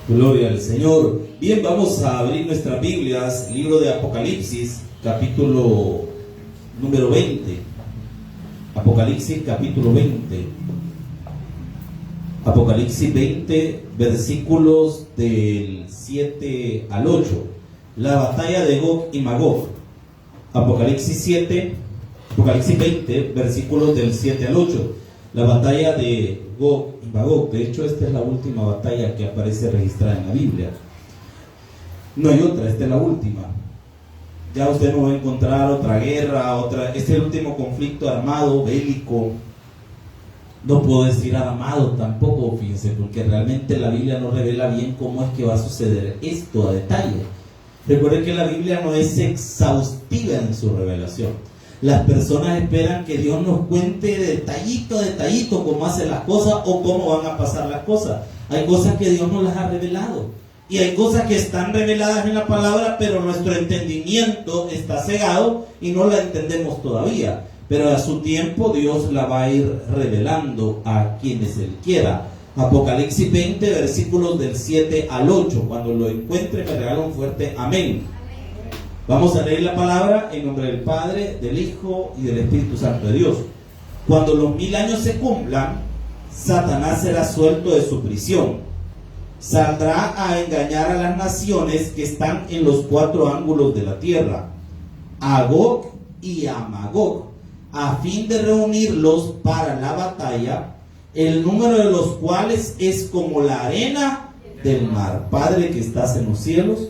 Gloria al Señor. Bien, vamos a abrir nuestras Biblias, libro de Apocalipsis, capítulo número 20. Apocalipsis, capítulo 20. Apocalipsis 20, versículos del 7 al 8. La batalla de Gog y Magog. Apocalipsis 20, versículos del 7 al 8. La batalla de Gog y Magog. De hecho, esta es la última batalla que aparece registrada en la Biblia. No hay otra, esta es la última. Ya usted no va a encontrar otra guerra, este es el último conflicto armado, bélico. No puedo decir armado tampoco, fíjense, porque realmente la Biblia no revela bien cómo es que va a suceder esto a detalle. Recuerden que la Biblia no es exhaustiva en su revelación. Las personas esperan que Dios nos cuente detallito a detallito cómo hace las cosas o cómo van a pasar las cosas. Hay cosas que Dios no las ha revelado. Y hay cosas que están reveladas en la palabra, pero nuestro entendimiento está cegado y no la entendemos todavía. Pero a su tiempo Dios la va a ir revelando a quienes Él quiera. Apocalipsis 20, versículos del 7 al 8. Cuando lo encuentre me regala un fuerte amén. Vamos a leer la palabra en nombre del Padre, del Hijo y del Espíritu Santo de Dios. Cuando los 1000 años se cumplan, Satanás será suelto de su prisión. Saldrá a engañar a las naciones que están en los 4 ángulos de la tierra, a Gog y a Magog, a fin de reunirlos para la batalla, el número de los cuales es como la arena del mar. Padre que estás en los cielos,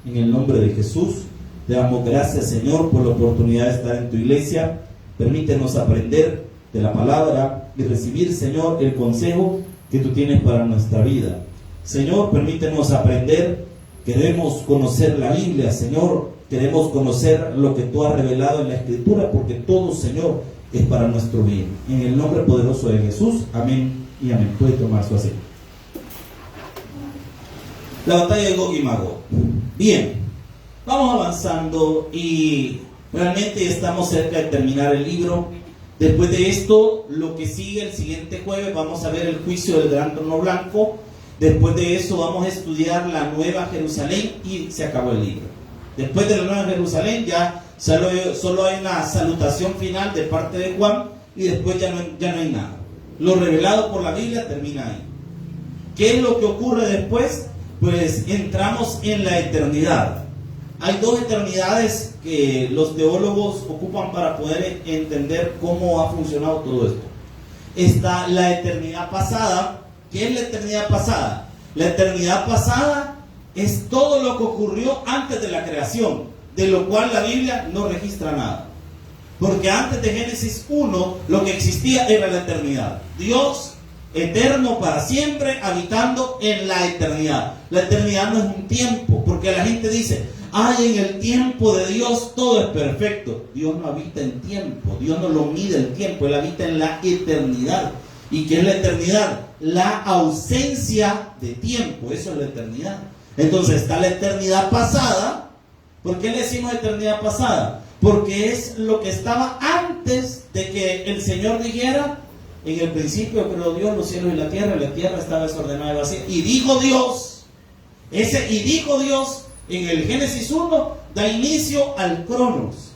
en el nombre de Jesús, te damos gracias, Señor, por la oportunidad de estar en tu iglesia. Permítenos aprender de la palabra y recibir, Señor, el consejo que tú tienes para nuestra vida. Señor, permítenos aprender. Queremos conocer la Biblia, Señor. Queremos conocer lo que tú has revelado en la Escritura, porque todo, Señor, es para nuestro bien. En el nombre poderoso de Jesús, amén y amén. Puede tomar su asiento. La batalla de Gog y Magog. Bien. Vamos avanzando y realmente estamos cerca de terminar el libro. Después de esto, lo que sigue el siguiente jueves, vamos a ver el juicio del gran trono blanco. Después de eso vamos a estudiar la Nueva Jerusalén y se acabó el libro. Después de la Nueva Jerusalén ya solo hay una salutación final de parte de Juan y después ya no hay nada. Lo revelado por la Biblia termina ahí. ¿Qué es lo que ocurre después? Pues entramos en la eternidad. Hay 2 eternidades que los teólogos ocupan para poder entender cómo ha funcionado todo esto. Está la eternidad pasada. ¿Qué es la eternidad pasada? La eternidad pasada es todo lo que ocurrió antes de la creación, de lo cual la Biblia no registra nada. Porque antes de Génesis 1, lo que existía era la eternidad. Dios eterno para siempre, habitando en la eternidad. La eternidad no es un tiempo, porque la gente dice: en el tiempo de Dios todo es perfecto. Dios no habita en tiempo, Dios no lo mide el tiempo, Él habita en la eternidad. ¿Y qué es la eternidad? La ausencia de tiempo, eso es la eternidad. Entonces está la eternidad pasada. ¿Por qué le decimos eternidad pasada? Porque es lo que estaba antes de que el Señor dijera: en el principio creó Dios los cielos y la tierra estaba desordenada y vacía. Y dijo Dios, en el Génesis 1 da inicio al Cronos.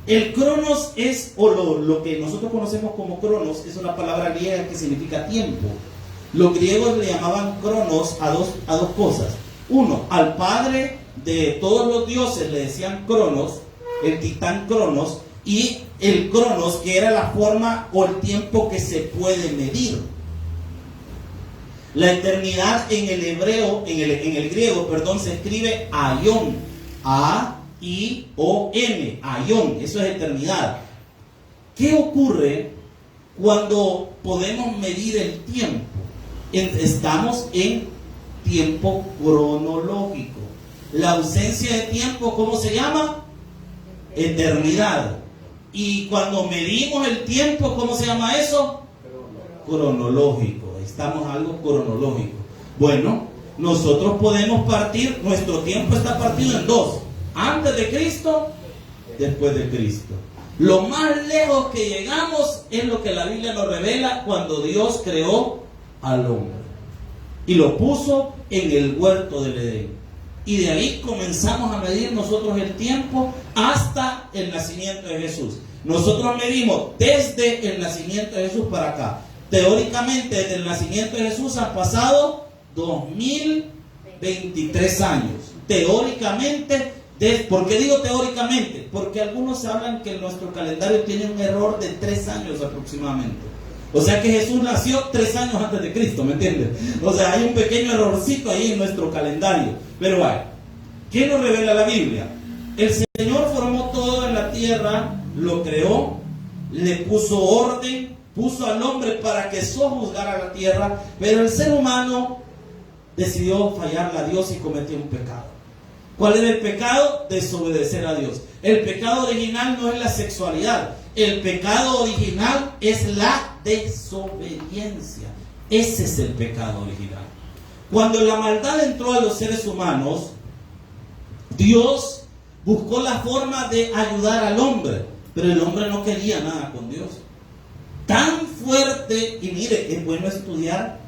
El Cronos es, o lo que nosotros conocemos como Cronos, es una palabra griega que significa tiempo. Los griegos le llamaban Cronos a dos cosas. Uno, al padre de todos los dioses le decían Cronos, el titán Cronos, y el Cronos, que era la forma o el tiempo que se puede medir. La eternidad en el hebreo, en el griego, se escribe aion, A-I-O-N, aion, eso es eternidad. ¿Qué ocurre cuando podemos medir el tiempo? Estamos en tiempo cronológico. La ausencia de tiempo, ¿cómo se llama? Eternidad. Y cuando medimos el tiempo, ¿cómo se llama eso? Cronológico. Estamos en algo cronológico. Bueno, nosotros podemos partir, nuestro tiempo está partido en 2: antes de Cristo, después de Cristo. Lo más lejos que llegamos es lo que la Biblia nos revela cuando Dios creó al hombre y lo puso en el huerto del Edén. Y de ahí comenzamos a medir nosotros el tiempo hasta el nacimiento de Jesús. Nosotros medimos desde el nacimiento de Jesús para acá. Teóricamente, desde el nacimiento de Jesús han pasado 2023 años. Teóricamente, ¿por qué digo teóricamente? Porque algunos hablan que nuestro calendario tiene un error de 3 años aproximadamente. O sea que Jesús nació 3 años antes de Cristo, ¿me entiendes? O sea, hay un pequeño errorcito ahí en nuestro calendario. Pero vaya, ¿qué nos revela la Biblia? El Señor formó todo en la tierra, lo creó, le puso orden, puso al hombre para que sojuzgara la tierra, pero el ser humano decidió fallarle a Dios y cometió un pecado. ¿Cuál era el pecado? Desobedecer a Dios. El pecado original no es la sexualidad. El pecado original es la desobediencia. Ese es el pecado original. Cuando la maldad entró a los seres humanos, Dios buscó la forma de ayudar al hombre, pero el hombre no quería nada con Dios. Tan fuerte, y mire, es bueno estudiar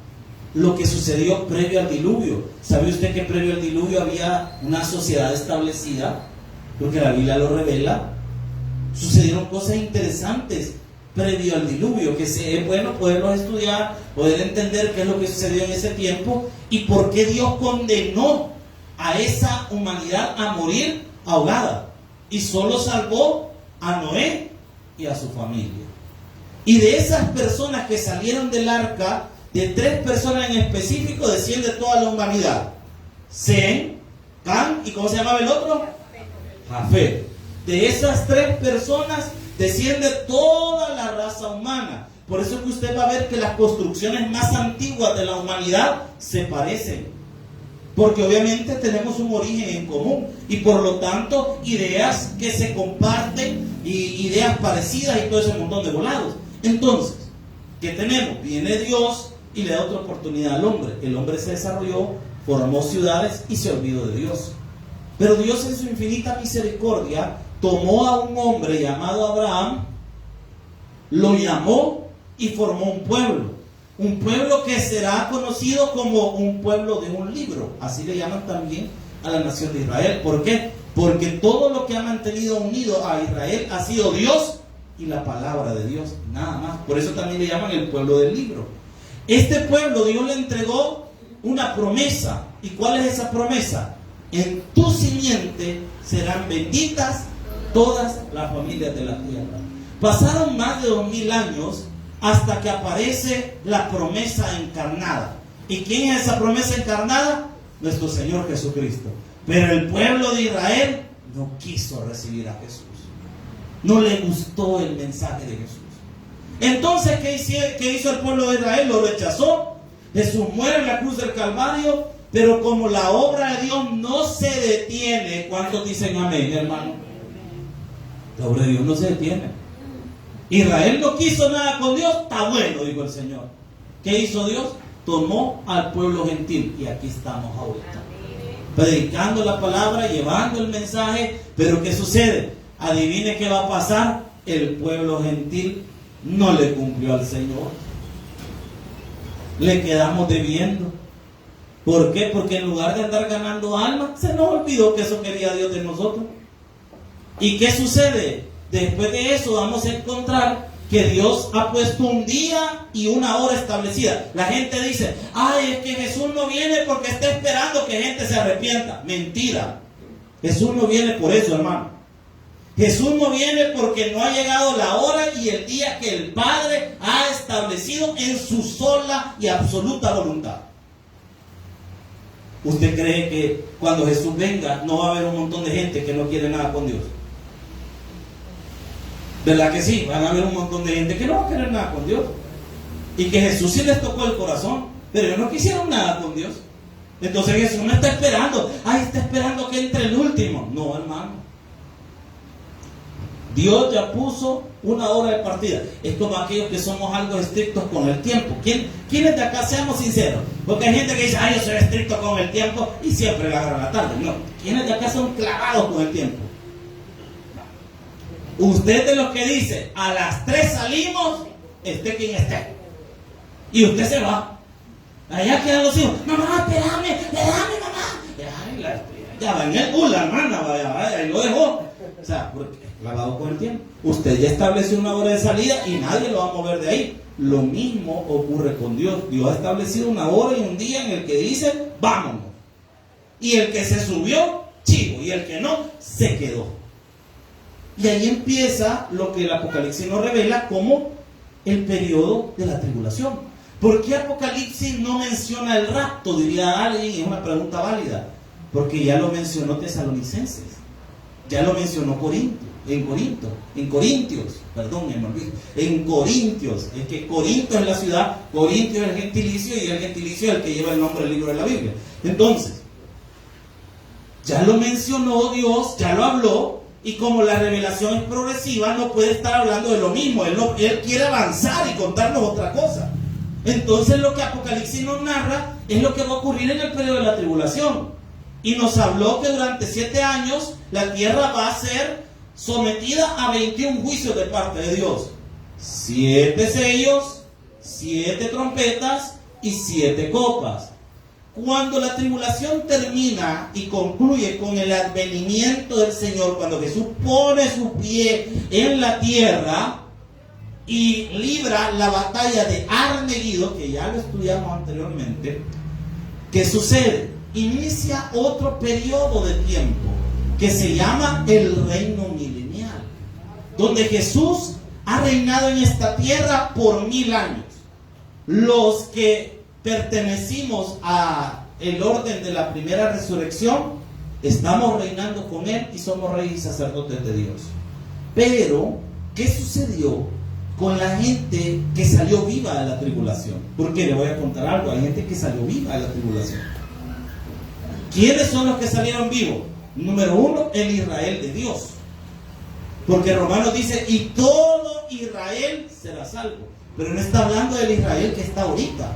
lo que sucedió previo al diluvio. ¿Sabe usted que previo al diluvio había una sociedad establecida? Porque la Biblia lo revela. Sucedieron cosas interesantes previo al diluvio, que es bueno poderlos estudiar, poder entender qué es lo que sucedió en ese tiempo y por qué Dios condenó a esa humanidad a morir ahogada y solo salvó a Noé y a su familia. Y de esas personas que salieron del arca, de 3 personas en específico desciende toda la humanidad: Sem, Cam y ¿cómo se llamaba el otro? Jafet. De esas 3 personas desciende toda la raza humana. Por eso es que usted va a ver que las construcciones más antiguas de la humanidad se parecen, porque obviamente tenemos un origen en común y por lo tanto ideas que se comparten y ideas parecidas y todo ese montón de volados. Entonces, ¿qué tenemos? Viene Dios y le da otra oportunidad al hombre. El hombre se desarrolló, formó ciudades y se olvidó de Dios. Pero Dios en su infinita misericordia tomó a un hombre llamado Abraham, lo llamó y formó un pueblo. Un pueblo que será conocido como un pueblo de un libro. Así le llaman también a la nación de Israel. ¿Por qué? Porque todo lo que ha mantenido unido a Israel ha sido Dios y la palabra de Dios, nada más. Por eso también le llaman el pueblo del libro. Este pueblo Dios le entregó una promesa. ¿Y cuál es esa promesa? En tu simiente serán benditas todas las familias de la tierra. Pasaron más de 2000 años hasta que aparece la promesa encarnada. ¿Y quién es esa promesa encarnada? Nuestro Señor Jesucristo. Pero el pueblo de Israel no quiso recibir a Jesús. No le gustó el mensaje de Jesús. Entonces, ¿qué hizo el pueblo de Israel? Lo rechazó. Jesús muere en la cruz del Calvario, pero como la obra de Dios no se detiene, ¿cuántos dicen amén, hermano? La obra de Dios no se detiene. Israel no quiso nada con Dios, está bueno, dijo el Señor. ¿Qué hizo Dios? Tomó al pueblo gentil y aquí estamos ahorita, predicando la palabra, llevando el mensaje. Pero ¿qué sucede? Adivine qué va a pasar. El pueblo gentil no le cumplió al Señor, le quedamos debiendo. ¿Por qué? Porque en lugar de andar ganando almas, se nos olvidó que eso quería Dios de nosotros. ¿Y qué sucede? Después de eso vamos a encontrar que Dios ha puesto un día y una hora establecida. La gente dice: ay, es que Jesús no viene porque está esperando que gente se arrepienta. Mentira. Jesús no viene por eso, hermano. Jesús no viene porque no ha llegado la hora y el día que el Padre ha establecido en su sola y absoluta voluntad. ¿Usted cree que cuando Jesús venga no va a haber un montón de gente que no quiere nada con Dios? ¿Verdad que sí? Van a haber un montón de gente que no va a querer nada con Dios. Y que Jesús sí les tocó el corazón, pero ellos no quisieron nada con Dios. Entonces Jesús no está esperando. Ay, está esperando que entre el último. No, hermano. Dios ya puso una hora de partida. Es como aquellos que somos algo estrictos con el tiempo. ¿Quiénes de acá, seamos sinceros? Porque hay gente que dice: ay, yo soy estricto con el tiempo y siempre la agarro a la tarde. No. ¿Quiénes de acá son clavados con el tiempo? Usted de los que dice: a las 3 salimos, esté quien esté. Y usted se va. Allá quedan los hijos, mamá, espérame, mamá. Ya va en el la hermana, vaya, y lo dejó. O sea, porque lavado con el tiempo. Usted ya estableció una hora de salida y nadie lo va a mover de ahí. Lo mismo ocurre con Dios. Dios ha establecido una hora y un día en el que dice, vámonos. Y el que se subió, chivo, y el que no, se quedó. Y ahí empieza lo que el Apocalipsis nos revela como el periodo de la tribulación. ¿Por qué Apocalipsis no menciona el rapto? Diría alguien, es una pregunta válida. Porque ya lo mencionó Tesalonicenses, ya lo mencionó en Corintios, es que Corinto es la ciudad, Corintios es el gentilicio y el gentilicio es el que lleva el nombre del libro de la Biblia. Entonces, ya lo mencionó Dios, ya lo habló, y como la revelación es progresiva, no puede estar hablando de lo mismo, él quiere avanzar y contarnos otra cosa. Entonces lo que Apocalipsis nos narra es lo que va a ocurrir en el periodo de la tribulación. Y nos habló que durante 7 años la tierra va a ser sometida a 21 juicios de parte de Dios. 7 sellos, 7 trompetas y 7 copas. Cuando la tribulación termina y concluye con el advenimiento del Señor, cuando Jesús pone su pie en la tierra y libra la batalla de Armagedón, que ya lo estudiamos anteriormente, ¿qué sucede? Inicia otro periodo de tiempo que se llama el reino milenial, donde Jesús ha reinado en esta tierra por 1000 años. Los que pertenecimos a el orden de la primera resurrección estamos reinando con Él y somos reyes y sacerdotes de Dios. Pero, ¿qué sucedió con la gente que salió viva de la tribulación? Porque le voy a contar algo, hay gente que salió viva de la tribulación. ¿Quiénes son los que salieron vivos? Número 1, el Israel de Dios. Porque Romanos dice, y todo Israel será salvo. Pero no está hablando del Israel que está ahorita.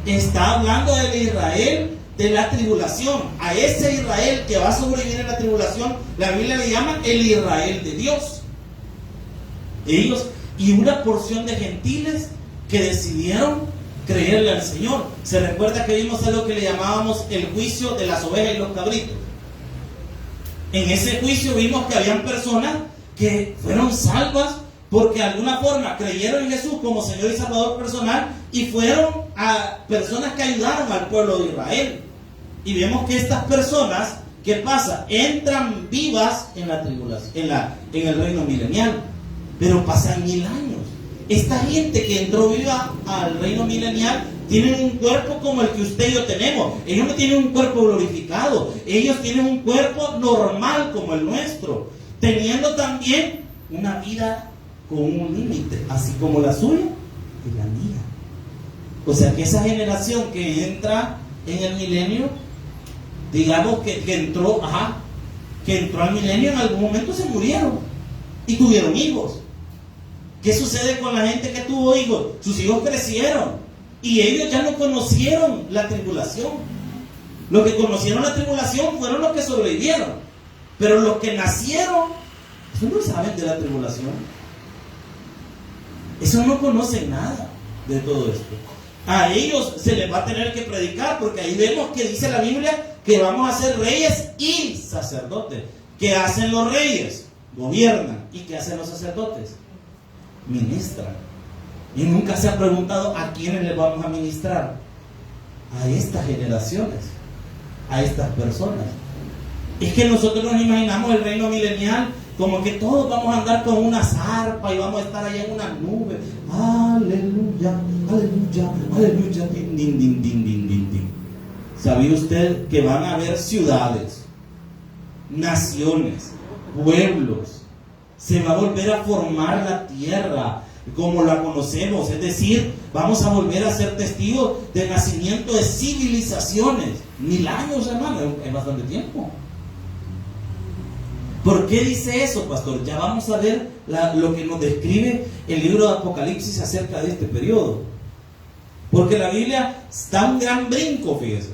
Está hablando del Israel de la tribulación. A ese Israel que va a sobrevivir en la tribulación, la Biblia le llama el Israel de Dios. Ellos y una porción de gentiles que decidieron creerle al Señor. Se recuerda que vimos algo que le llamábamos el juicio de las ovejas y los cabritos. En ese juicio vimos que habían personas que fueron salvas porque de alguna forma creyeron en Jesús como Señor y Salvador personal y fueron a personas que ayudaron al pueblo de Israel. Y vemos que estas personas, ¿qué pasa? Entran vivas en la tribulación, en el reino milenial, pero pasan 1000 años. Esta gente que entró viva al reino milenial tienen un cuerpo como el que usted y yo tenemos. Ellos no tienen un cuerpo glorificado, ellos tienen un cuerpo normal como el nuestro, teniendo también una vida con un límite, así como la suya y la mía. O sea que esa generación que entra en el milenio, digamos que entró al milenio, en algún momento se murieron y tuvieron hijos. ¿Qué sucede con la gente que tuvo hijos? Sus hijos crecieron y ellos ya no conocieron la tribulación. Los que conocieron la tribulación fueron los que sobrevivieron, pero los que nacieron, esos no saben de la tribulación. Esos no conocen nada de todo esto. A ellos se les va a tener que predicar, porque ahí vemos que dice la Biblia que vamos a ser reyes y sacerdotes. ¿Qué hacen los reyes? Gobiernan. ¿Y qué hacen los sacerdotes? Ministran. Y nunca se ha preguntado a quiénes les vamos a ministrar. A estas generaciones, a estas personas. Es que nosotros nos imaginamos el reino milenial como que todos vamos a andar con una zarpa y vamos a estar allá en una nube. Aleluya, aleluya, aleluya. Din, din, din, din, din, din, din. ¿Sabía usted que van a haber ciudades, naciones, pueblos? Se va a volver a formar la tierra como la conocemos, es decir, vamos a volver a ser testigos del nacimiento de civilizaciones. 1000 años, hermano, es bastante tiempo. ¿Por qué dice eso, pastor? Ya vamos a ver lo que nos describe el libro de Apocalipsis acerca de este periodo. Porque la Biblia da un gran brinco, fíjese.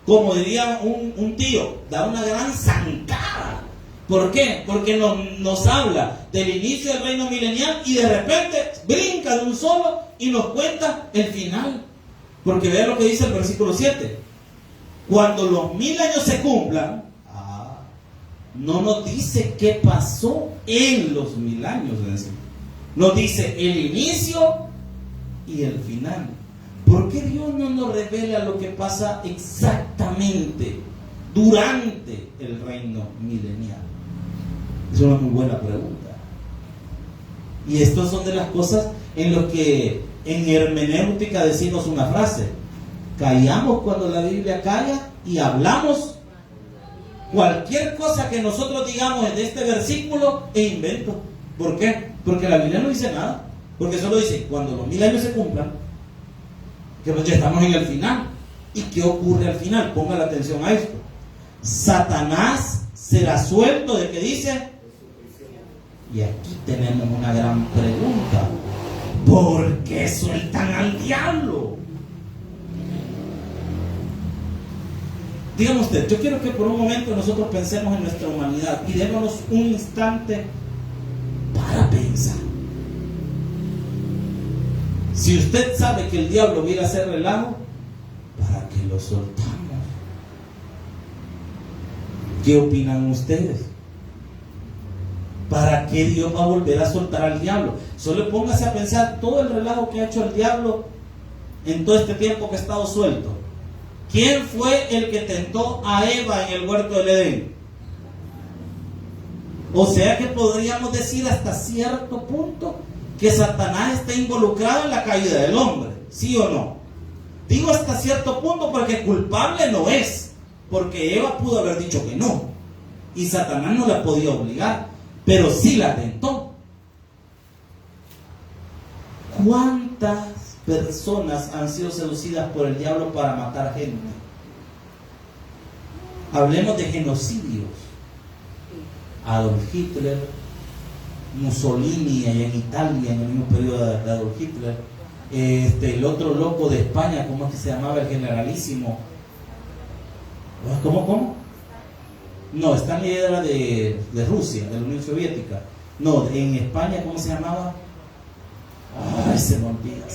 Como diría un tío, da una gran zancada. ¿Por qué? Porque nos habla del inicio del reino milenial y de repente brinca de un solo y nos cuenta el final. Porque vean lo que dice el versículo 7. Cuando los 1000 años se cumplan, no nos dice qué pasó en los 1000 años. Nos dice el inicio y el final. ¿Por qué Dios no nos revela lo que pasa exactamente durante el reino milenial? Es una muy buena pregunta. Y estas son de las cosas en lo que en hermenéutica decimos una frase: callamos cuando la Biblia calla y hablamos. Cualquier cosa que nosotros digamos en este versículo es invento. ¿Por qué? Porque la Biblia no dice nada. Porque solo dice cuando los 1000 años se cumplan, que ya estamos en el final. ¿Y qué ocurre al final? Ponga la atención a esto. Satanás será suelto, ¿de qué dice? Y aquí tenemos una gran pregunta: ¿por qué sueltan al diablo? Dígame usted, yo quiero que por un momento nosotros pensemos en nuestra humanidad y démonos un instante para pensar. Si usted sabe que el diablo viene a hacer relajo, ¿para qué lo soltamos? ¿Qué opinan ustedes? ¿Para qué Dios va a volver a soltar al diablo? Solo póngase a pensar todo el relajo que ha hecho el diablo en todo este tiempo que ha estado suelto. ¿Quién fue el que tentó a Eva en el huerto del Edén? O sea que podríamos decir hasta cierto punto que Satanás está involucrado en la caída del hombre, ¿sí o no? Digo hasta cierto punto porque culpable no es, porque Eva pudo haber dicho que no y Satanás no la podía obligar, pero sí la tentó. ¿Cuántas personas han sido seducidas por el diablo para matar gente? Hablemos de genocidios. Adolf Hitler, Mussolini allá en Italia en el mismo periodo de Adolf Hitler, el otro loco de España, ¿cómo es que se llamaba? El generalísimo. ¿Cómo? No, Stanley era de Rusia, de la Unión Soviética. No, en España, ¿cómo se llamaba? Ay, se me olvida.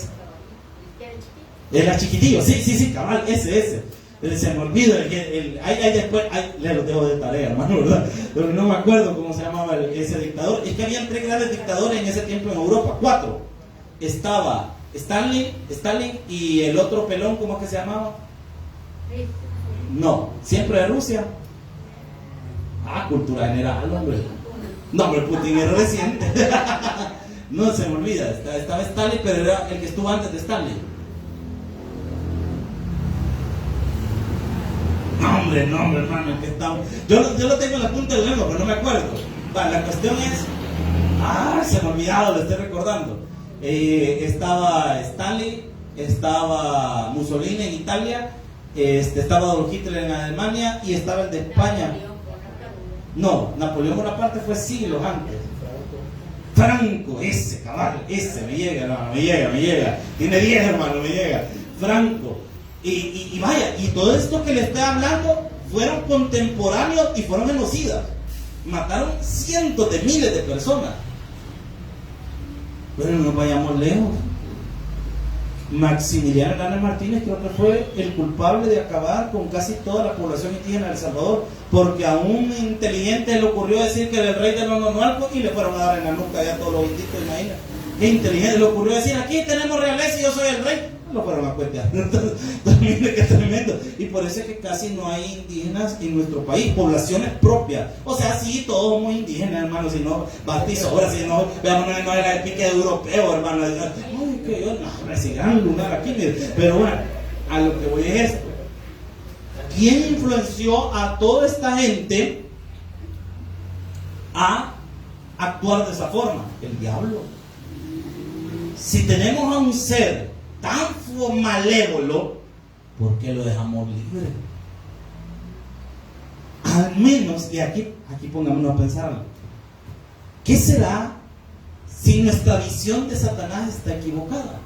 Era chiquitillo, sí, cabal, ese. Se me olvida, después, le lo dejo de tarea, hermano, ¿verdad? Pero no me acuerdo cómo se llamaba ese dictador. Es que habían 3 grandes dictadores en ese tiempo en Europa, 4. Estaba Stalin y el otro pelón, ¿cómo es que se llamaba? No, siempre de Rusia. Cultura general, hombre. No, hombre, Putin es reciente. No, se me olvida, estaba Stalin, pero era el que estuvo antes de Stalin. No, hombre, hermano, que estamos. Yo lo tengo en la punta del lengua, pero no me acuerdo. La cuestión es. Se me ha olvidado, lo estoy recordando. Estaba Stalin, estaba Mussolini en Italia, estaba Adolf Hitler en Alemania y estaba el de España. No, Napoleón Bonaparte fue siglos antes. Franco, ese, cabal, ese, me llega, hermano, me llega. Tiene 10, hermano, me llega. Franco. Y vaya, y todo esto que le estoy hablando fueron contemporáneos y fueron genocidas. Mataron cientos de miles de personas. Pero no vayamos lejos. Maximiliano Hernández Martínez creo que fue el culpable de acabar con casi toda la población indígena de El Salvador, porque a un inteligente le ocurrió decir que era el rey de los nonualcos y le fueron a dar en la nuca ya a todos los inditos, imagínate. Qué inteligente le ocurrió decir: aquí tenemos realeza y yo soy el rey. Lo fueron a cuentear. Mire qué tremendo. Y por eso es que casi no hay indígenas en nuestro país, poblaciones propias. O sea, sí, todos somos indígenas, hermano. Si no, Batizora, si no, veamos, no era el pique europeo, hermano. Ay, que yo, no, ese gran lugar aquí, mire. Pero bueno, a lo que voy es esto. ¿Quién influenció a toda esta gente a actuar de esa forma? El diablo. Si tenemos a un ser tan malévolo, ¿por qué lo dejamos libre? Al menos, y aquí pongámonos a pensarlo, ¿qué será si nuestra visión de Satanás está equivocada?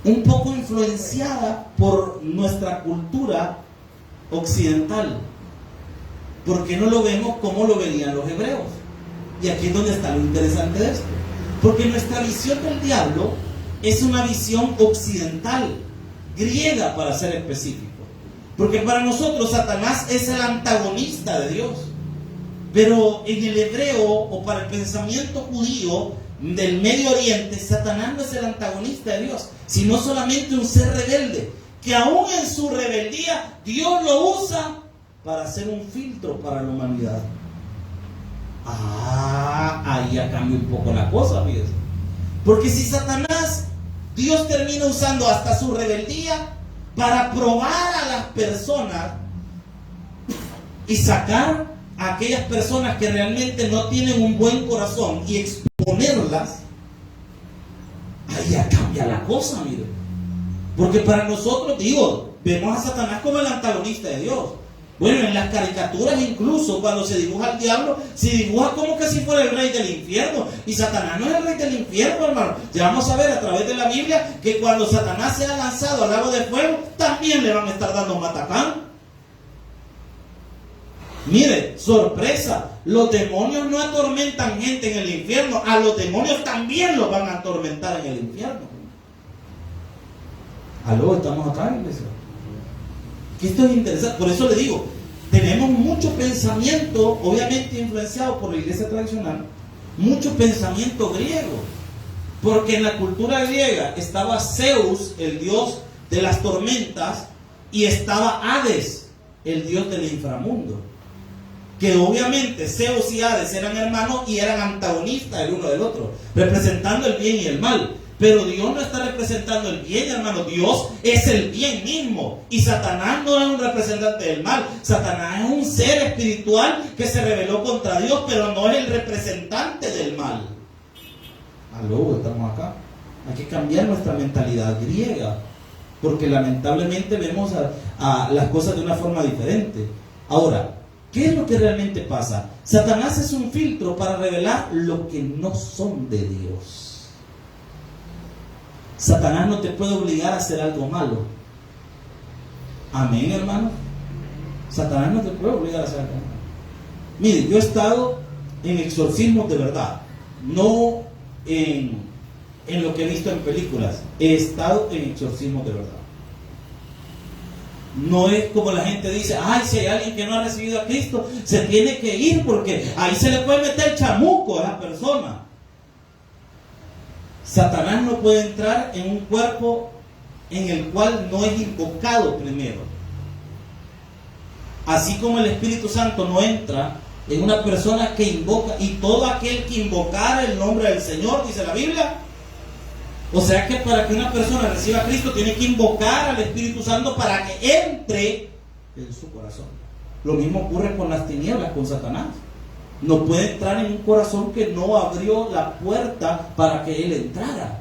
Un poco influenciada por nuestra cultura occidental. ¿Por qué no lo vemos como lo verían los hebreos? Y aquí es donde está lo interesante de esto. Porque nuestra visión del diablo es una visión occidental, griega para ser específico. Porque para nosotros Satanás es el antagonista de Dios. Pero en el hebreo o para el pensamiento judío del Medio Oriente, Satanás no es el antagonista de Dios, sino solamente un ser rebelde, que aún en su rebeldía Dios lo usa para hacer un filtro para la humanidad. Ahí ya cambia un poco la cosa, fíjense. Porque si Satanás, Dios termina usando hasta su rebeldía para probar a las personas y sacar a aquellas personas que realmente no tienen un buen corazón y exponerlas, ahí ya cambia la cosa, mire. Porque para nosotros, vemos a Satanás como el antagonista de Dios. Bueno, en las caricaturas incluso cuando se dibuja al diablo, se dibuja como que si fuera el rey del infierno. Y Satanás no es el rey del infierno, hermano. Ya vamos a ver a través de la Biblia que cuando Satanás sea lanzado al lago de fuego, también le van a estar dando matacán. Mire, sorpresa, los demonios no atormentan gente en el infierno, a los demonios también los van a atormentar en el infierno. ¿Aló? ¿Estamos acá, iglesia? Que esto es interesante, por eso le digo, tenemos mucho pensamiento, obviamente influenciado por la iglesia tradicional, mucho pensamiento griego, porque en la cultura griega estaba Zeus, el dios de las tormentas, y estaba Hades, el dios del inframundo. Que obviamente Zeus y Hades eran hermanos y eran antagonistas el uno del otro, representando el bien y el mal. Pero Dios no está representando el bien, hermano. Dios es el bien mismo. Y Satanás no es un representante del mal. Satanás es un ser espiritual que se rebeló contra Dios, pero no es el representante del mal. Aló, estamos acá. Hay que cambiar nuestra mentalidad griega, porque lamentablemente vemos a las cosas de una forma diferente. Ahora, ¿qué es lo que realmente pasa? Satanás es un filtro para revelar lo que no son de Dios. Satanás no te puede obligar a hacer algo malo. Amén, hermano. Satanás no te puede obligar a hacer algo malo. Mire, yo he estado en exorcismos de verdad, no en lo que he visto en películas. He estado en exorcismos de verdad. No es como la gente dice, si hay alguien que no ha recibido a Cristo, se tiene que ir porque ahí se le puede meter chamuco a la persona. Satanás no puede entrar en un cuerpo en el cual no es invocado primero. Así como el Espíritu Santo no entra en una persona que invoca, y todo aquel que invocara el nombre del Señor, dice la Biblia. O sea que para que una persona reciba a Cristo tiene que invocar al Espíritu Santo para que entre en su corazón. Lo mismo ocurre con las tinieblas, con Satanás. No puede entrar en un corazón que no abrió la puerta para que él entrara.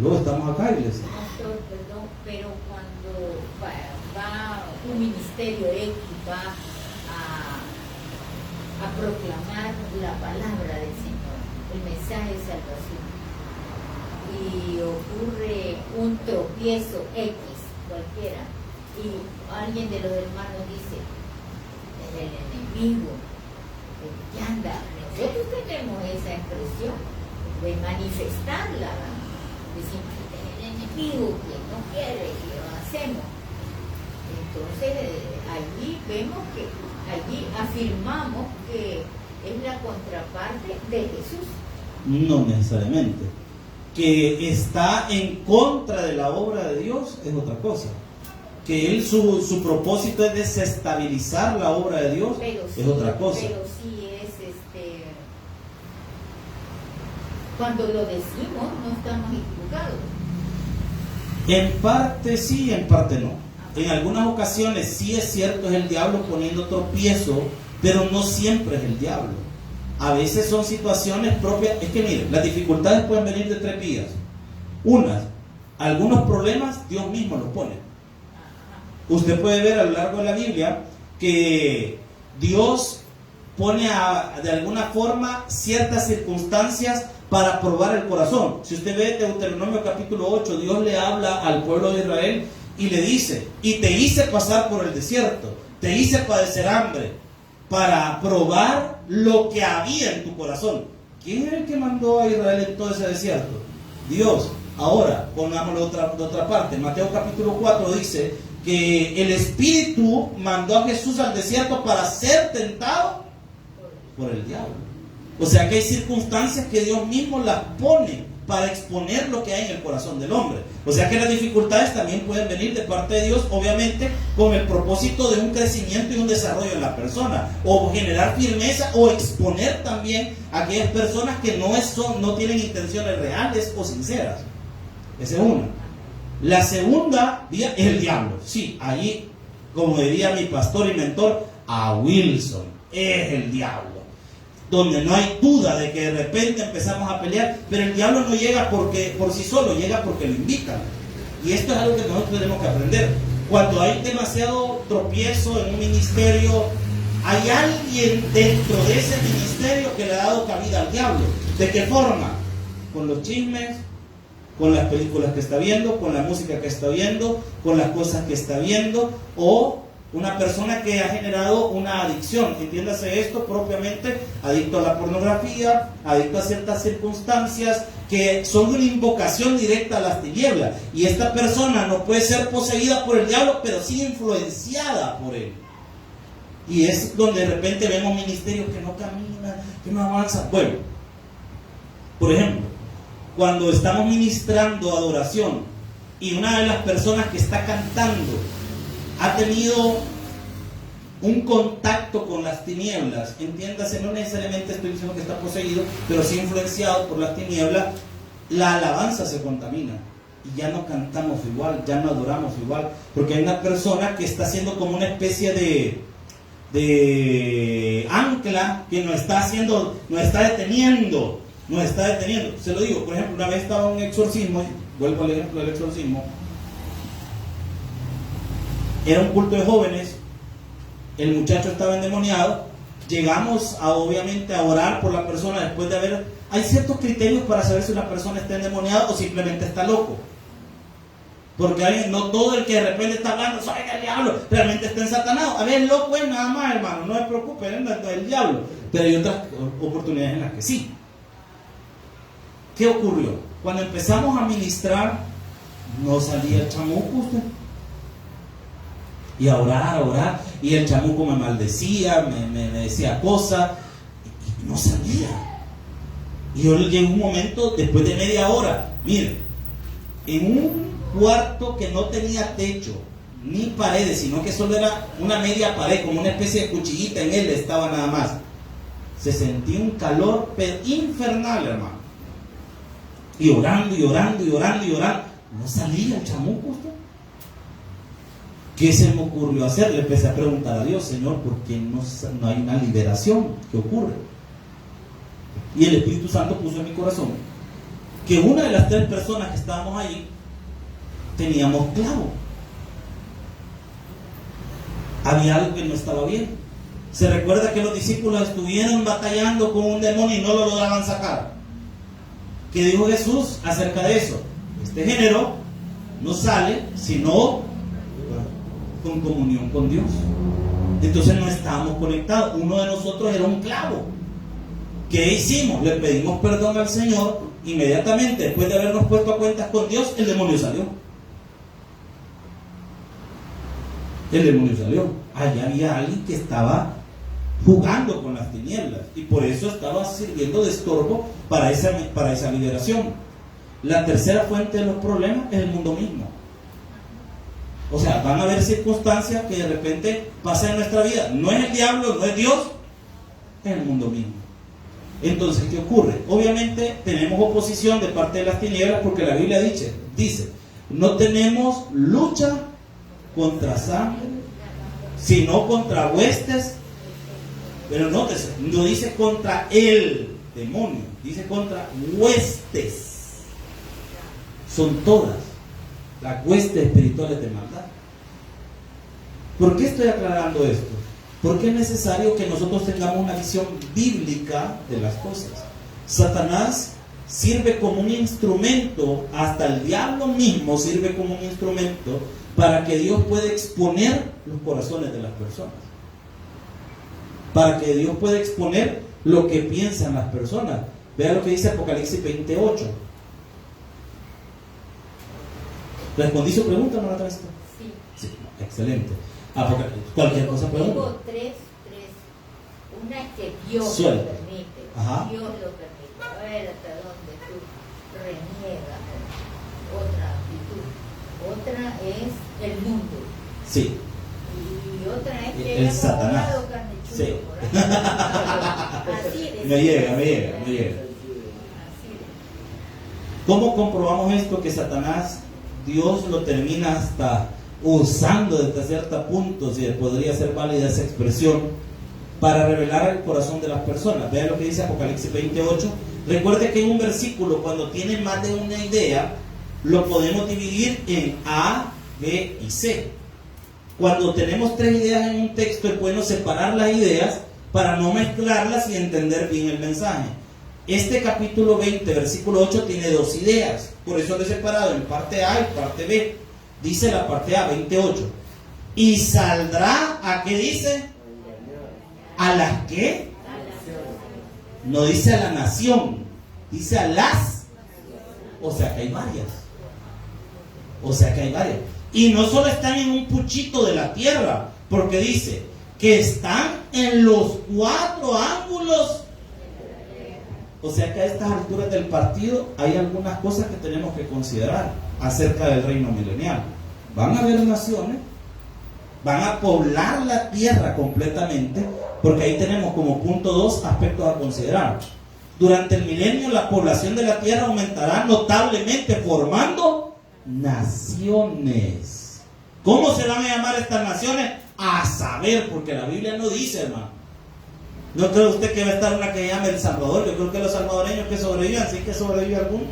Luego estamos acá, iglesia. Pastor, perdón, pero cuando va un ministerio X, va a proclamar la palabra del Señor, el mensaje de salvación, y ocurre un tropiezo X, cualquiera, y alguien de los hermanos dice, es el enemigo que anda. Nosotros tenemos esa expresión de manifestarla, decimos que es el enemigo que no quiere que lo hacemos. Entonces allí vemos que, allí afirmamos que es la contraparte de Jesús. No necesariamente. Que está en contra de la obra de Dios es otra cosa. Que él su propósito es desestabilizar la obra de Dios es otra cosa. Pero sí es cuando lo decimos no estamos equivocados. En parte sí, en parte no. En algunas ocasiones sí es cierto, es el diablo poniendo tropiezo, pero no siempre es el diablo. A veces son situaciones propias. Es que miren, las dificultades pueden venir de tres vías. Algunos problemas Dios mismo los pone. Usted puede ver a lo largo de la Biblia que Dios pone de alguna forma ciertas circunstancias para probar el corazón. Si usted ve Deuteronomio capítulo 8, Dios le habla al pueblo de Israel y le dice, y te hice pasar por el desierto, te hice padecer hambre, para probar lo que había en tu corazón. ¿Quién es el que mandó a Israel en todo ese desierto? Dios. Ahora, pongámoslo de otra parte. Mateo capítulo 4 dice que el Espíritu mandó a Jesús al desierto para ser tentado por el diablo. O sea que hay circunstancias que Dios mismo las pone para exponer lo que hay en el corazón del hombre. O sea que las dificultades también pueden venir de parte de Dios, obviamente con el propósito de un crecimiento y un desarrollo en la persona, o generar firmeza, o exponer también a aquellas personas que no tienen intenciones reales o sinceras. Esa es una. La segunda vía es el diablo. Sí, ahí, como diría mi pastor y mentor, a Wilson, es el diablo. Donde no hay duda de que de repente empezamos a pelear, pero el diablo no llega por sí solo, llega porque lo invitan. Y esto es algo que nosotros tenemos que aprender. Cuando hay demasiado tropiezo en un ministerio, hay alguien dentro de ese ministerio que le ha dado cabida al diablo. ¿De qué forma? Con los chismes, con las películas que está viendo, con la música que está viendo, con las cosas que está viendo, o una persona que ha generado una adicción, entiéndase esto propiamente, adicto a la pornografía, adicto a ciertas circunstancias que son una invocación directa a las tinieblas, y esta persona no puede ser poseída por el diablo, pero sí influenciada por él. Y es donde de repente vemos ministerios que no caminan, que no avanzan. Bueno, por ejemplo, cuando estamos ministrando adoración y una de las personas que está cantando ha tenido un contacto con las tinieblas, entiéndase, no necesariamente estoy diciendo que está poseído, pero sí influenciado por las tinieblas, la alabanza se contamina y ya no cantamos igual, ya no adoramos igual, porque hay una persona que está haciendo como una especie de ancla que nos está deteniendo. Se lo digo, por ejemplo, una vez estaba en un exorcismo, vuelvo al ejemplo del exorcismo. Era un culto de jóvenes, el muchacho estaba endemoniado, llegamos obviamente a orar por la persona después de haber... Hay ciertos criterios para saber si una persona está endemoniada o simplemente está loco. Porque no todo el que de repente está hablando, soy el diablo, realmente está ensatanado. A ver, loco es nada más, hermano, no se preocupe, es el diablo. Pero hay otras oportunidades en las que sí. ¿Qué ocurrió? Cuando empezamos a ministrar, no salía el chamuco usted. Y a orar, y el chamuco me maldecía, me decía cosas, y no salía. Y yo llegué un momento, después de media hora, mire, en un cuarto que no tenía techo, ni paredes, sino que solo era una media pared, como una especie de cuchillita en él estaba nada más. Se sentía un calor infernal, hermano. Y orando, no salía el chamuco usted. ¿Qué se me ocurrió hacer? Le empecé a preguntar a Dios, Señor, ¿por qué no hay una liberación? ¿Qué ocurre? Y el Espíritu Santo puso en mi corazón que una de las 3 personas que estábamos allí teníamos clavo. Había algo que no estaba bien. Se recuerda que los discípulos estuvieron batallando con un demonio y no lo lograban sacar. ¿Qué dijo Jesús acerca de eso? Este género no sale sino con comunión con Dios. Entonces no estábamos conectados. Uno de nosotros era un clavo. ¿Qué hicimos? Le pedimos perdón al Señor. Inmediatamente después de habernos puesto a cuentas con Dios, el demonio salió. Allá había alguien que estaba jugando con las tinieblas y por eso estaba sirviendo de estorbo para esa liberación. La tercera fuente de los problemas es el mundo mismo. O sea, van a haber circunstancias que de repente pasan en nuestra vida. No es el diablo, no es Dios, es el mundo mismo. Entonces, ¿qué ocurre? Obviamente tenemos oposición de parte de las tinieblas porque la Biblia dice, no tenemos lucha contra sangre, sino contra huestes. Pero nótese, no dice contra el demonio, dice contra huestes. Son todas las huestes espirituales de maldad. ¿Por qué estoy aclarando esto? Porque es necesario que nosotros tengamos una visión bíblica de las cosas. Satanás sirve como un instrumento, hasta el diablo mismo sirve como un instrumento para que Dios pueda exponer los corazones de las personas. Para que Dios pueda exponer lo que piensan las personas. Vea lo que dice Apocalipsis 28. ¿Respondí su pregunta, hermana Teresa? Sí. Sí, excelente. Cualquier cosa pregunta. Tengo tres. Una es que Dios Suelta. lo permite. Ajá. Dios lo permite. A ver hasta dónde tú reniegas otra actitud. Otra es el mundo. Sí. Y otra es que El hemos Satanás. hablado carne chulo Sí. por ahí. Así de Me llega. Así de. ¿Cómo comprobamos esto? Que Satanás, Dios lo termina hasta usando desde cierto punto, si podría ser válida esa expresión, para revelar el corazón de las personas. Vean lo que dice Apocalipsis 28. Recuerde que en un versículo, cuando tiene más de una idea, lo podemos dividir en A, B y C. Cuando tenemos tres ideas en un texto, es bueno separar las ideas para no mezclarlas y entender bien el mensaje. Este capítulo 20, versículo 8, tiene dos ideas. Por eso lo he separado en parte A y parte B. Dice la parte A, 28. Y saldrá, ¿a qué dice? ¿A las qué? No dice a la nación, dice a las. O sea que hay varias. Y no solo están en un puchito de la tierra, porque dice que están en los cuatro ángulos. O sea que a estas alturas del partido hay algunas cosas que tenemos que considerar acerca del reino milenial. Van a haber naciones, van a poblar la tierra completamente, porque ahí tenemos como punto 2 aspectos a considerar. Durante el milenio la población de la tierra aumentará notablemente, formando naciones. ¿Cómo se van a llamar estas naciones? A saber, porque la Biblia no dice, hermano. ¿No cree usted que va a estar una que llame El Salvador? Yo creo que los salvadoreños que sobrevivan, sí que sobrevive alguno,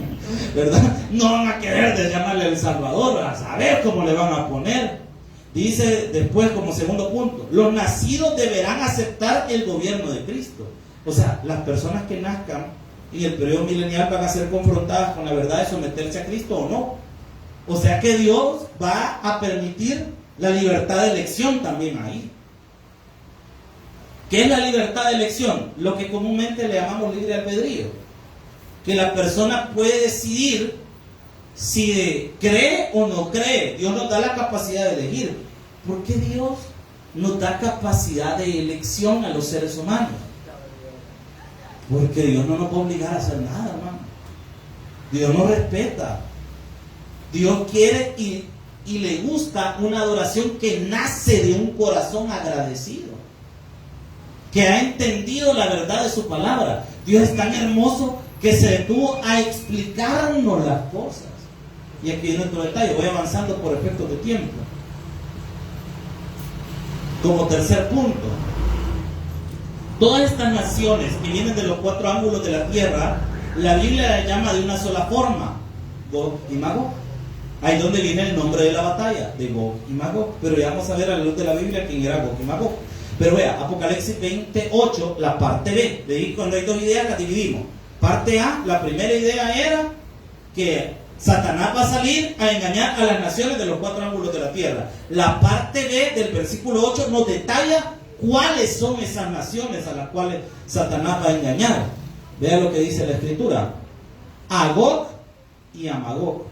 ¿verdad? No van a querer de llamarle El Salvador, a saber cómo le van a poner. Dice después como segundo punto, los nacidos deberán aceptar el gobierno de Cristo. O sea, las personas que nazcan en el periodo milenial van a ser confrontadas con la verdad de someterse a Cristo o no. O sea que Dios va a permitir la libertad de elección también ahí. ¿Qué es la libertad de elección? Lo que comúnmente le llamamos libre albedrío. Que la persona puede decidir si cree o no cree. Dios nos da la capacidad de elegir. ¿Por qué Dios nos da capacidad de elección a los seres humanos? Porque Dios no nos va a obligar a hacer nada, hermano. Dios nos respeta. Dios quiere y le gusta una adoración que nace de un corazón agradecido, que ha entendido la verdad de su palabra. Dios es tan hermoso que se detuvo a explicarnos las cosas. Y aquí viene otro detalle, voy avanzando por efectos de tiempo. Como tercer punto, todas estas naciones que vienen de los cuatro ángulos de la tierra, la Biblia las llama de una sola forma, Gog y Magog. Ahí donde viene el nombre de la batalla, de Gog y Magog. Pero ya vamos a ver a la luz de la Biblia quién era Gog y Magog. Pero vea, Apocalipsis 28, la parte B, de ahí cuando hay dos ideas las dividimos. Parte A, la primera idea era que Satanás va a salir a engañar a las naciones de los cuatro ángulos de la tierra. La parte B del versículo 8 nos detalla cuáles son esas naciones a las cuales Satanás va a engañar. Vea lo que dice la Escritura: a Gog y a Magog,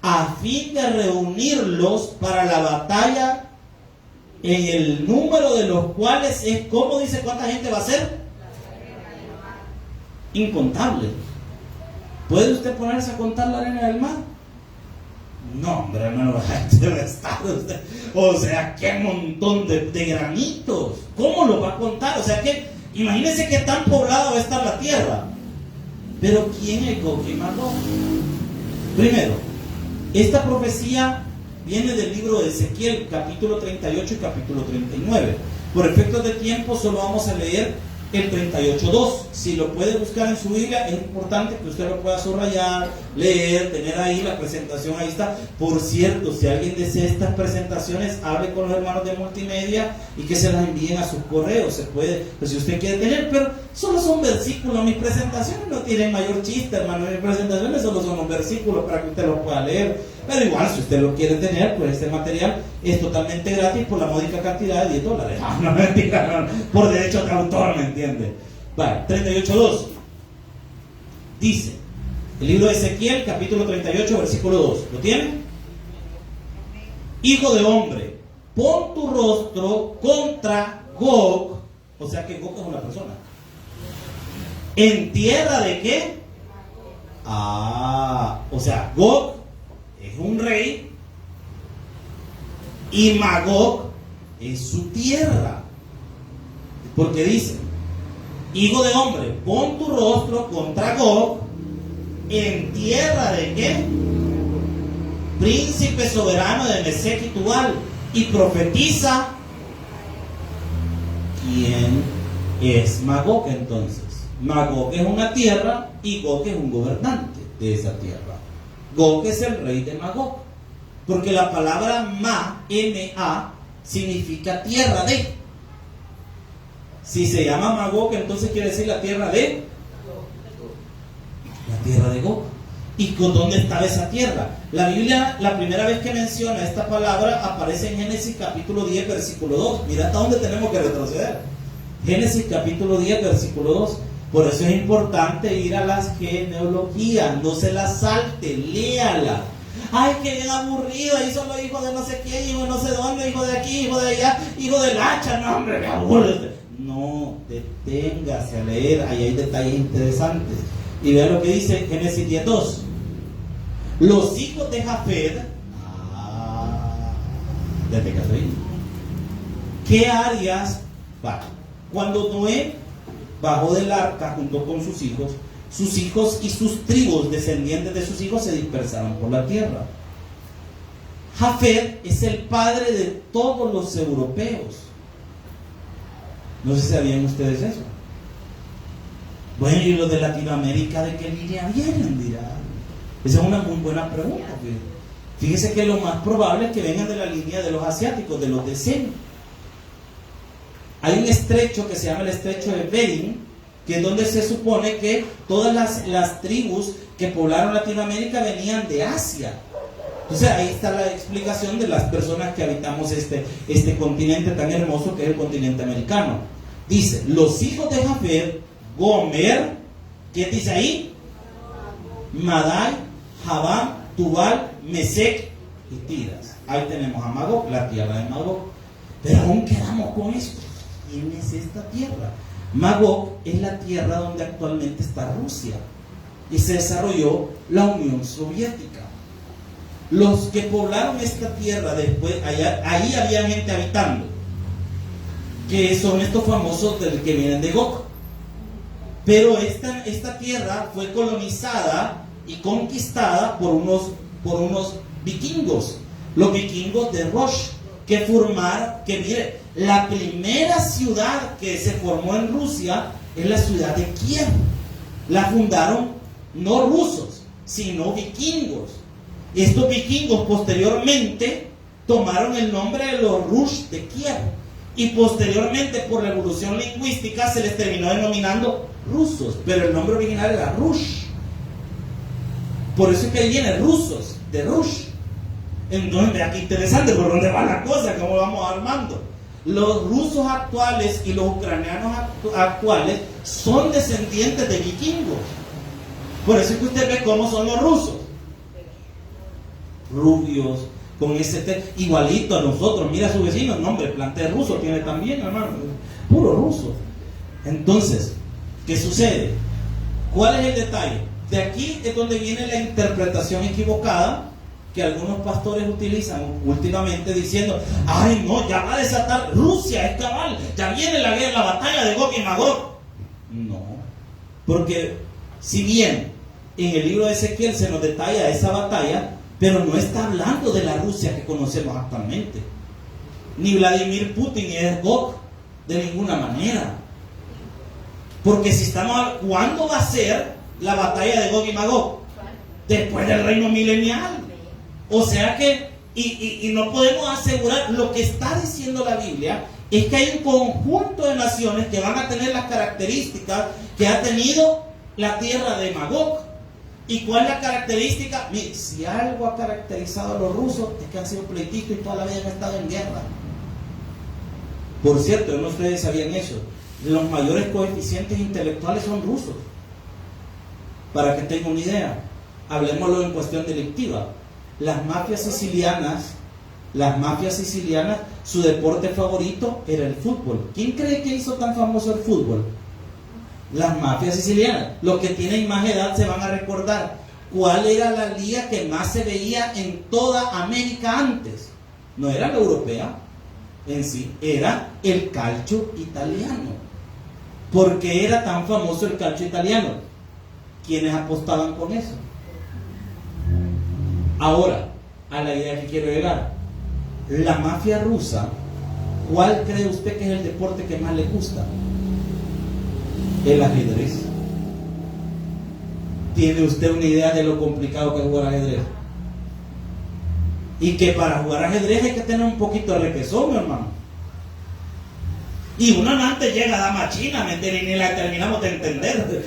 a fin de reunirlos para la batalla, en el número de los cuales es, ¿cómo dice cuánta gente va a ser? Incontable. ¿Puede usted ponerse a contar la arena del mar? No, hombre, hermano, debe estar usted. O sea, qué montón de granitos. ¿Cómo lo va a contar? O sea, que imagínense qué tan poblada va a estar la tierra. Pero ¿quién es Gog y Magog? Primero, esta profecía viene del libro de Ezequiel, capítulo 38 y capítulo 39. Por efectos de tiempo, solo vamos a leer el 38.2. Si lo puede buscar en su Biblia, es importante que usted lo pueda subrayar, leer, tener ahí la presentación, ahí está. Por cierto, si alguien desea estas presentaciones, hable con los hermanos de multimedia y que se las envíen a sus correos. Se puede, pues si usted quiere tener, pero solo son versículos. Mis presentaciones no tienen mayor chiste, hermano. Mis presentaciones solo son los versículos para que usted los pueda leer. Pero igual, si usted lo quiere tener, pues este material es totalmente gratis por la módica cantidad de $10. No, mentira, no, por derecho de autor, ¿me entiende? Vale, 38.2. Dice, el libro de Ezequiel, capítulo 38, versículo 2. ¿Lo tienen? hijo de hombre, pon tu rostro contra Gog, o sea que Gog es una persona. ¿En tierra de qué? O sea, Gog es un rey y Magog es su tierra. Porque dice, hijo de hombre, pon tu rostro contra Gog, ¿en tierra de qué? Príncipe soberano de Mesec y Tubal, y profetiza. ¿Quién es Magog entonces? Magog es una tierra y Gog es un gobernante de esa tierra. Gog es el rey de Magog, porque la palabra M-A, significa tierra de. Si se llama Magog, entonces quiere decir la tierra de. La tierra de Gog. ¿Y con dónde estaba esa tierra? La Biblia, la primera vez que menciona esta palabra, aparece en Génesis capítulo 10, versículo 2. Mira hasta dónde tenemos que retroceder. Génesis capítulo 10, versículo 2. Por eso es importante ir a las genealogías, no se las salte, léala. Ay, que bien aburrido, ahí son los hijos de no sé quién, hijo de no sé dónde, hijo de aquí, hijo de allá, hijo del hacha, no hombre, me aburre. No, deténgase a leer, ahí hay detalles interesantes. Y vean lo que dice Génesis 10:2. Los hijos de Jafet, desde Café, ¿qué áreas? Cuando Noé bajó del arca junto con sus hijos y sus tribus descendientes de sus hijos se dispersaron por la tierra. Jafet es el padre de todos los europeos. No sé si sabían ustedes eso. Bueno, ¿y los de Latinoamérica de qué línea vienen? Dirá. Esa es una muy buena pregunta. Fíjese que lo más probable es que vengan de la línea de los asiáticos, de los de Sem. Hay un estrecho que se llama el estrecho de Bering, que es donde se supone que todas las tribus que poblaron Latinoamérica venían de Asia. Entonces ahí está la explicación de las personas que habitamos este continente tan hermoso que es el continente americano. Dice, los hijos de Jafet, Gomer, ¿qué dice ahí? Madai, Javán, Tubal, Mesec y Tiras. Ahí tenemos a Magog, la tierra de Magog. Pero aún quedamos con esto. ¿Quién es esta tierra? Magog es la tierra donde actualmente está Rusia y se desarrolló la Unión Soviética. Los que poblaron esta tierra después, ahí había gente habitando, que son estos famosos que vienen de Gog. Pero esta tierra fue colonizada y conquistada por unos vikingos, los vikingos de Rosh, que mire, la primera ciudad que se formó en Rusia es la ciudad de Kiev. La fundaron no rusos, sino vikingos. Estos vikingos posteriormente tomaron el nombre de los Rush de Kiev y posteriormente por la evolución lingüística se les terminó denominando rusos, pero el nombre original era Rush. Por eso es que ahí viene rusos, de Rush. Entonces, aquí interesante por dónde va la cosa, cómo vamos armando. Los rusos actuales y los ucranianos actuales son descendientes de vikingos. Por eso es que usted ve cómo son los rusos. Rubios, con ese igualito a nosotros. Mira a su vecino, no hombre, plantel ruso tiene también, hermano, puro ruso. Entonces, ¿qué sucede? ¿Cuál es el detalle? De aquí es donde viene la interpretación equivocada que algunos pastores utilizan últimamente diciendo, ay no, ya va a desatar Rusia, es cabal, ya viene la batalla de Gog y Magog. No, porque si bien en el libro de Ezequiel se nos detalla esa batalla, pero no está hablando de la Rusia que conocemos actualmente. Ni Vladimir Putin es Gog, de ninguna manera. Porque si estamos, ¿cuándo va a ser la batalla de Gog y Magog? Después del reino milenial. O sea que, y no podemos asegurar, lo que está diciendo la Biblia es que hay un conjunto de naciones que van a tener las características que ha tenido la tierra de Magog. ¿Y cuál es la característica? Mire, si algo ha caracterizado a los rusos es que han sido pleitistas y toda la vida han estado en guerra. Por cierto, no ustedes sabían eso, los mayores coeficientes intelectuales son rusos. Para que tengan una idea, hablemoslo en cuestión delictiva. Las mafias sicilianas las mafias sicilianas, su deporte favorito era el fútbol. ¿Quién cree que hizo tan famoso el fútbol? Las mafias sicilianas. Los que tienen más edad se van a recordar cuál era la liga que más se veía en toda América antes. No era la europea en sí, era el calcio italiano. ¿Por qué era tan famoso el calcio italiano? ¿Quiénes apostaban con eso? Ahora, a la idea que quiero llegar. La mafia rusa, ¿cuál cree usted que es el deporte que más le gusta? El ajedrez. ¿Tiene usted una idea de lo complicado que es jugar ajedrez? Y que para jugar ajedrez hay que tener un poquito de requesón, mi hermano. Y uno no antes llega a dama china, ¿me entiendes? Y ni la terminamos de entender.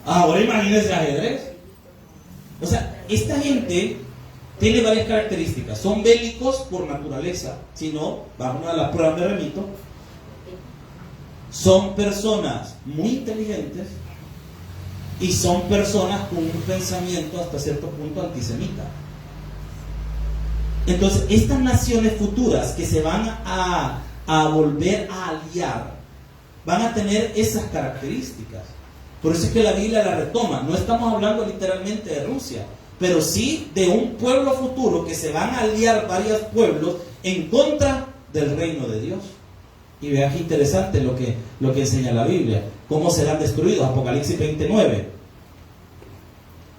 Ahora imagínense ajedrez. O sea, esta gente tiene varias características. Son bélicos por naturaleza. Si no, vamos a las pruebas de remito. Son personas muy inteligentes y son personas con un pensamiento hasta cierto punto antisemita. Entonces, estas naciones futuras que se van a volver a aliar van a tener esas características. Por eso es que la Biblia la retoma. No estamos hablando literalmente de Rusia, pero sí de un pueblo futuro que se van a aliar varios pueblos en contra del reino de Dios. Y vean qué interesante lo que enseña la Biblia. Cómo serán destruidos. Apocalipsis 29.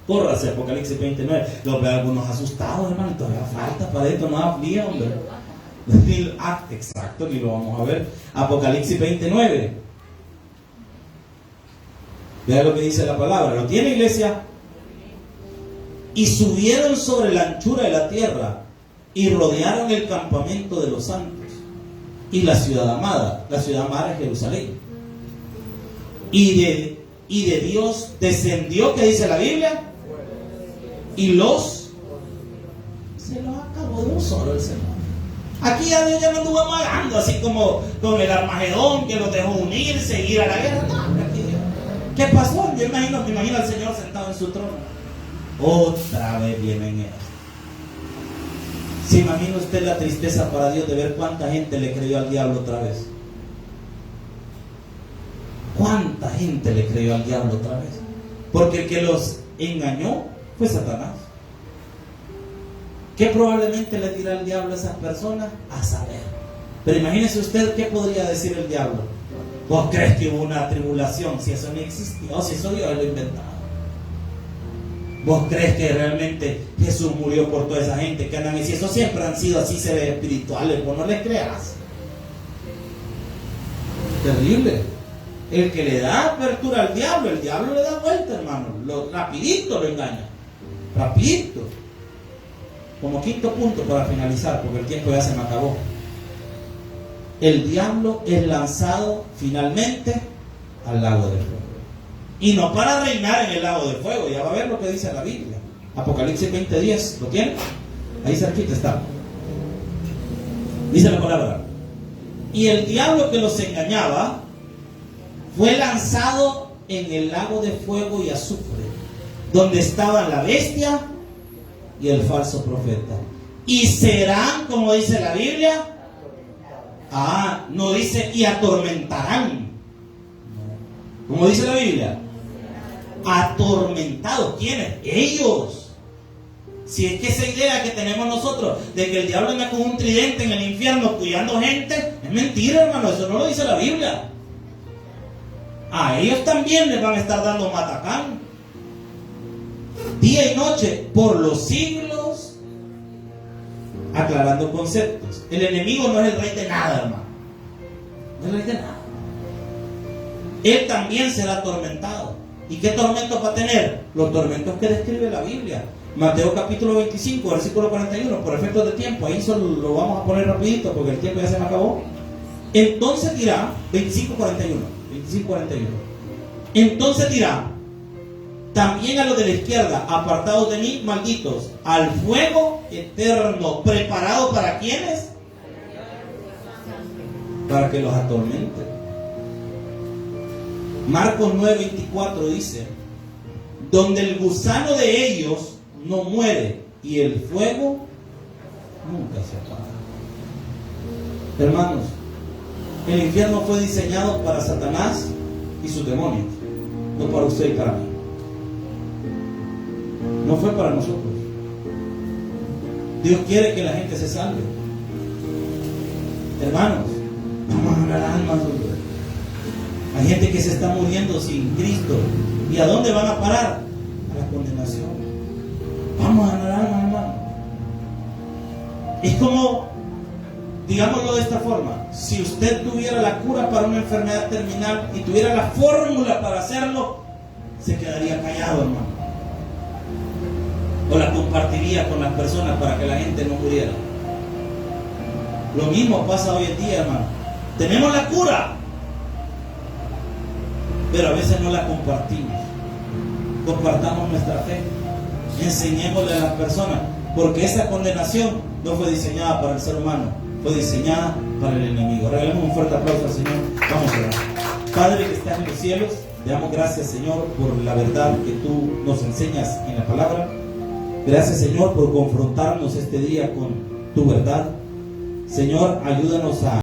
Córrase, Apocalipsis 29. Los veo algunos asustados, hermano. Todavía falta para esto, no aflige, hombre. Exacto, ni lo vamos a ver. Apocalipsis 29. Vean lo que dice la palabra. ¿Lo tiene, iglesia? Y subieron sobre la anchura de la tierra y rodearon el campamento de los santos y la ciudad amada. La ciudad amada es Jerusalén. Y de Dios descendió, ¿qué dice la Biblia? Y se los acabó de un solo el Señor. Aquí ya Dios ya no anduvo amagando, así como con el Armagedón, que los dejó unirse y ir a la guerra. No, aquí Dios. ¿Qué pasó? Me imagino al Señor sentado en su trono. Otra vez vienen ellos. ¿Se imagina usted la tristeza para Dios de ver cuánta gente le creyó al diablo otra vez? ¿Cuánta gente le creyó al diablo otra vez? Porque el que los engañó fue Satanás. ¿Qué probablemente le dirá el diablo a esas personas? A saber. Pero imagínese usted qué podría decir el diablo. ¿Vos crees que hubo una tribulación? Si eso no existió, si eso Dios lo inventado. ¿Vos crees que realmente Jesús murió por toda esa gente que andan y si eso siempre han sido así seres espirituales? Vos no les creas. Terrible. El que le da apertura al diablo, el diablo le da vuelta, hermano. Rapidito lo engaña. Rapidito. Como quinto punto para finalizar, porque el tiempo ya se me acabó. El diablo es lanzado finalmente al lago de fuego. Y no para reinar en el lago de fuego. Ya va a ver lo que dice la Biblia. Apocalipsis 20:10. ¿Lo tiene? Ahí cerquita está. Dice la palabra. Y el diablo que los engañaba fue lanzado en el lago de fuego y azufre, donde estaban la bestia y el falso profeta. Y serán, como dice la Biblia, no dice y atormentarán. Como dice la Biblia, atormentados. ¿Quiénes? Ellos. Si es que esa idea que tenemos nosotros de que el diablo anda con un tridente en el infierno cuidando gente, es mentira, hermano. Eso no lo dice la Biblia. A ellos también les van a estar dando matacán día y noche por los siglos. Aclarando conceptos. El enemigo no es el rey de nada, hermano. No es el rey de nada. Él también será atormentado. ¿Y qué tormentos va a tener? Los tormentos que describe la Biblia. Mateo capítulo 25, versículo 41. Por efectos de tiempo, ahí solo lo vamos a poner rapidito porque el tiempo ya se me acabó. Entonces dirá, 25:41. Entonces dirá también a los de la izquierda: apartados de mí, malditos, al fuego eterno, preparado para ¿quiénes? Para que los atormente. Marcos 9:24 dice: donde el gusano de ellos no muere y el fuego nunca se apaga. Hermanos, el infierno fue diseñado para Satanás y sus demonios, no para usted y para mí. No fue para nosotros. Dios quiere que la gente se salve. Hermanos, vamos a ganar almas. Hay gente que se está muriendo sin Cristo. ¿Y a dónde van a parar? A la condenación. Vamos a ganar almas, hermanos. Es como, digámoslo de esta forma, si usted tuviera la cura para una enfermedad terminal y tuviera la fórmula para hacerlo, se quedaría callado, hermano. O la compartiría con las personas para que la gente no muriera. Lo mismo pasa hoy en día, hermano. Tenemos la cura, pero a veces no la compartimos. Compartamos nuestra fe, enseñémosle a las personas, porque esa condenación no fue diseñada para el ser humano, fue diseñada para el enemigo. Regalemos un fuerte aplauso al Señor. Vamos a orar. Padre que estás en los cielos, te damos gracias, Señor, por la verdad que tú nos enseñas en la palabra. Gracias, Señor, por confrontarnos este día con tu verdad. Señor, ayúdanos a